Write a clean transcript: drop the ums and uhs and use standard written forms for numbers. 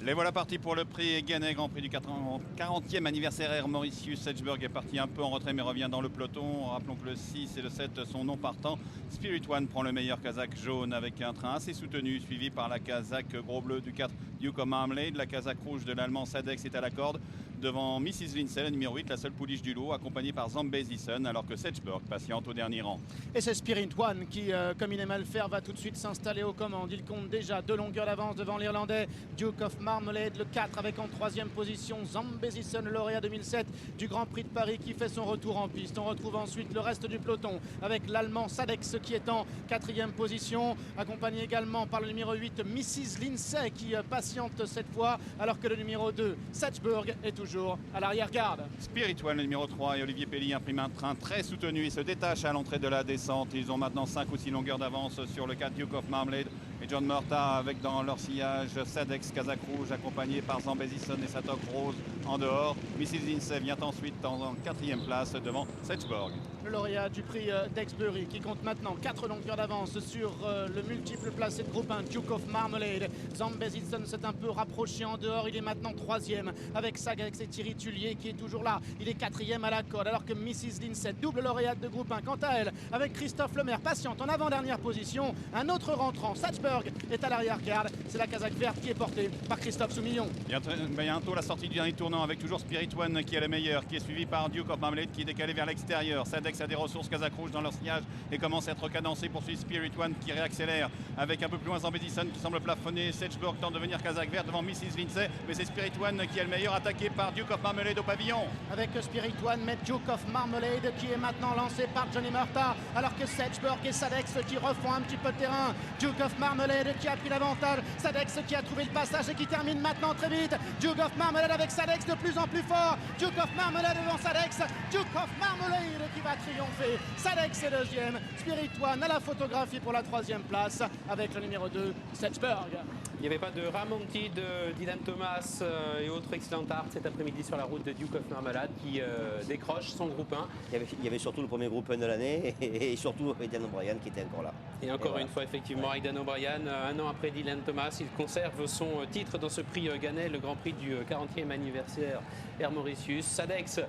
Les voilà partis pour le prix Gannet, Grand Prix du 40e anniversaire Air Mauritius. Sedgeburg est parti un peu en retrait mais revient dans le peloton. Rappelons que le 6 et le 7 sont non partants. Spirit One prend le meilleur Kazakh jaune avec un train assez soutenu, suivi par la Kazakh gros bleu du 4 Duke of Marmalade. La Kazakh rouge de l'allemand Sadex est à la corde devant Mrs. Lindsay, la numéro 8, la seule pouliche du lot, accompagnée par Zambezison, alors que Sedgeburg patiente au dernier rang. Et c'est Spirit One qui, comme il aime à le faire, va tout de suite s'installer aux commandes. Il compte déjà 2 longueurs d'avance devant l'Irlandais Duke of Marmalade, le 4 avec en 3e position Zambezison, lauréat 2007 du Grand Prix de Paris, qui fait son retour en piste. On retrouve ensuite le reste du peloton avec l'Allemand Sadex qui est en 4e position, accompagné également par le numéro 8 Mrs. Lindsay qui patiente cette fois, alors que le numéro 2 Sedgeburg est toujours à l'arrière-garde. Spirit One, le numéro 3, et Olivier Pelly imprime un train très soutenu et se détache à l'entrée de la descente. Ils ont maintenant 5 ou 6 longueurs d'avance sur le 4 Duke of Marmalade et John Murtagh avec dans leur sillage Sadex, Kazakh rouge, accompagné par Zambezison et sa toque rose en dehors. Mrs. Lindsay vient ensuite en 4e place devant Sedgeburg. Le lauréat du prix d'Exbury qui compte maintenant 4 longueurs d'avance sur le multiple placé de groupe 1 Duke of Marmalade. Zambezison s'est un peu rapproché en dehors, il est maintenant 3e avec Sadex et Thierry Tullier qui est toujours là, il est 4e à la corde, alors que Mrs. Lindsay, double lauréate de groupe 1, quant à elle, avec Christophe Lemaire, patiente en avant-dernière position. Un autre rentrant, Sedgeburg, est à l'arrière-garde, c'est la Kazakh verte qui est portée par Christophe Soumillon. Bientôt la sortie du dernier tournant avec toujours Spirit One qui est le meilleur, qui est suivi par Duke of Marmalade qui est décalé vers l'extérieur. Sadex a des ressources Kazakh rouge dans leur sillage et commence à être cadencé pour suivre Spirit One qui réaccélère avec un peu plus loin Zambezison qui semble plafonner. Sedgeburg tente de venir Kazakh vert devant Mrs. Lindsay, mais c'est Spirit One qui est le meilleur, attaqué par Duke of Marmalade au pavillon. Avec Spirit One, mais Duke of Marmalade qui est maintenant lancé par Johnny Murtagh, alors que Sedgeburg et Sadex qui refont un petit peu de terrain. Duke of Marmalade qui a pris l'avantage, Sadex qui a trouvé le passage et qui termine maintenant très vite. Duke of Marmalade avec Sadex de plus en plus fort. Duke of Marmalade devant Sadex. Duke of Marmalade qui va triompher. Sadex est 2e. Spirit One à la photographie pour la 3e place avec le numéro 2, Sedgeburg. Il n'y avait pas de Ramonti de Dylan Thomas et autres excellentes arts cet après-midi sur la route de Duke of Marmalade qui décroche son groupe 1. Il y avait surtout le premier groupe 1 de l'année et surtout Aidan O'Brien qui était encore là. Et encore une fois, effectivement, Aidan O'Brien, un an après Dylan Thomas, il conserve son titre dans ce prix Gannet, le Grand Prix du 40e anniversaire Air Mauritius. Sadex